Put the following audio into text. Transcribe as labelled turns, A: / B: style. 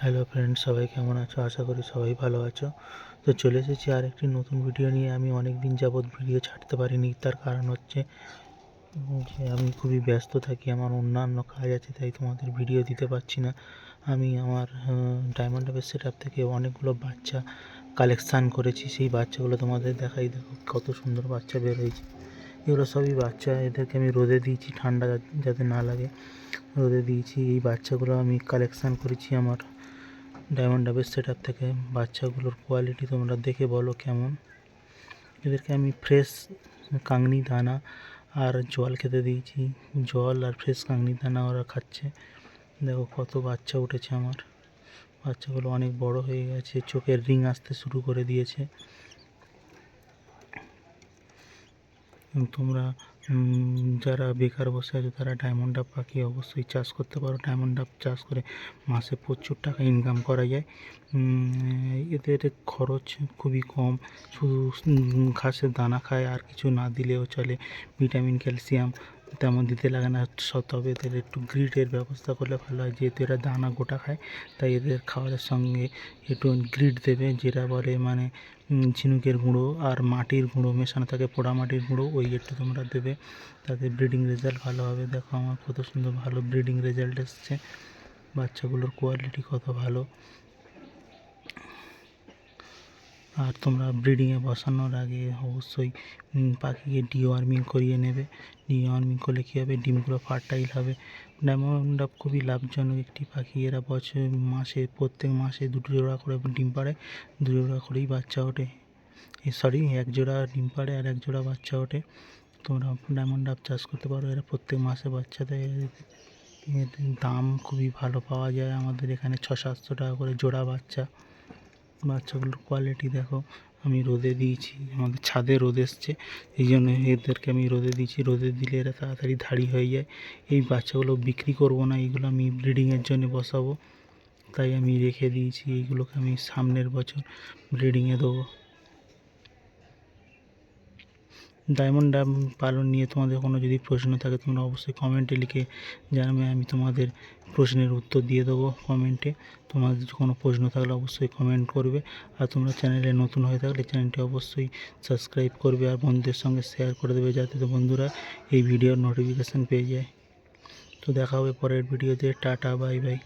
A: Hello friends, সবাই কেমন আছো? আশা করি সবাই ভালো আছো। তো চলে এসেছি আর একটি নতুন ভিডিও নিয়ে। আমি অনেক দিন যাবৎ ভিডিও ছাড়তে পারিনি, তার কারণ হচ্ছে যে আমি খুবই ব্যস্ত থাকি, আমার অন্যান্য কাজ আছে, তাই তোমাদের ভিডিও দিতে পারছি না। আমি আমার ডায়মন্ড হারভেস্ট সেটআপ থেকে অনেকগুলো বাচ্চা কালেকশান করেছি, সেই বাচ্চাগুলো তোমাদের দেখাই। দেখো কত সুন্দর বাচ্চা বের হয়েছে। এগুলো সবই বাচ্চা, এদেরকে আমি রোদে দিয়েছি ঠান্ডা যাতে না লাগে, রোদে দিয়েছি। এই বাচ্চাগুলো আমি কালেকশান করেছি আমার ডায়মন্ড হারভেস্ট সেটআপ থেকে। বাচ্চাগুলোর কোয়ালিটি তোমরা দেখে বলো কেমন। এদেরকে আমি ফ্রেশ কাংনি দানা আর জল খেতে দিয়েছি, জল আর ফ্রেশ কাংনি দানা ওরা খাচ্ছে। দেখো কত বাচ্চা উঠেছে আমার। বাচ্চাগুলো অনেক বড় হয়ে গেছে, চোখের রিং আসতে শুরু করে দিয়েছে। তোমরা যারা বেকার বসে আছো তারা ডায়মন্ড ডাব পাখি অবশ্যই চাষ করতে পারো। ডায়মন্ড ডাব চাষ করে মাসে প্রচুর টাকা ইনকাম করা যায়। এদের খরচ খুবই কম, শুধু ঘাসের দানা খায়, আর কিছু না দিলেও চলে। ভিটামিন ক্যালসিয়াম তেমন দিতে লাগে না, তবে এদের একটু গ্রিডের ব্যবস্থা করলে ভালো হয়, যেহেতু এরা দানা গোটা খায়। তাই এদের খাবারের সঙ্গে একটু গ্রিড দেবে, যেটা বলে মানে ঝিনুকের গুঁড়ো আর মাটির গুঁড়ো মেশানো থাকে, পোড়া মাটির গুঁড়ো, ওই একটু তোমরা দেবে, তাতে ব্রিডিং রেজাল্ট ভালো হবে। দেখো আমার কত সুন্দর ভালো ব্রিডিং রেজাল্ট এসছে, বাচ্চাগুলোর কোয়ালিটি কত ভালো। আর তোমরা ব্রিডিংয়ে বসানোর আগে অবশ্যই পাখিকে ডিওয়ার্মিং করিয়ে নেবে। ডিওয়ার্মিং করলে কী হবে, ডিমগুলো ফার্টাইল হবে। ডায়মন্ড ডাব খুবই লাভজনক একটি পাখি। এরা প্রত্যেক মাসে 2 জোড়া করে ডিম পাড়ে, 2 জোড়া করেই বাচ্চা ওঠে। সরি, 1 জোড়া ডিম পাড়ে আর 1 জোড়া বাচ্চা ওঠে। তোমরা ডায়মন্ড ডাব চাষ করতে পারো, এরা প্রত্যেক মাসে বাচ্চা দেয়। এর দাম খুবই ভালো পাওয়া যায় আমাদের এখানে, 600-700 টাকা করে জোড়া বাচ্চা। বাচ্চাগুলোর কোয়ালিটি দেখো। আমি রোদে দিয়েছি, আমাদের ছাদে রোদ এসছে, এই জন্য এদেরকে আমি রোদে দিয়েছি। রোদে দিলে এরা তাড়াতাড়ি ধাড়ি হয়ে যায়। এই বাচ্চাগুলো বিক্রি করব না, এইগুলো আমি ব্রিডিংয়ের জন্য বসাবো, তাই আমি রেখে দিয়েছি। এইগুলোকে আমি সামনের বছর ব্রিডিংয়ে দেবো। ডায়মন্ড ডাব পালন নিয়ে তোমাদের কোনো যদি প্রশ্ন থাকে তোমরা অবশ্যই কমেন্টে লিখে জানাবে, আমি তোমাদের প্রশ্নের উত্তর দিয়ে দেবো কমেন্টে। তোমাদের কোনো প্রশ্ন থাকলে অবশ্যই কমেন্ট করবে। আর তোমরা চ্যানেলে নতুন হয়ে থাকলে চ্যানেলটি অবশ্যই সাবস্ক্রাইব করবে আর বন্ধুদের সঙ্গে শেয়ার করে দেবে, যাতে বন্ধুরা এই ভিডিওর নোটিফিকেশান পেয়ে যায়। তো দেখা হবে পরের ভিডিওতে। Tata, bye bye.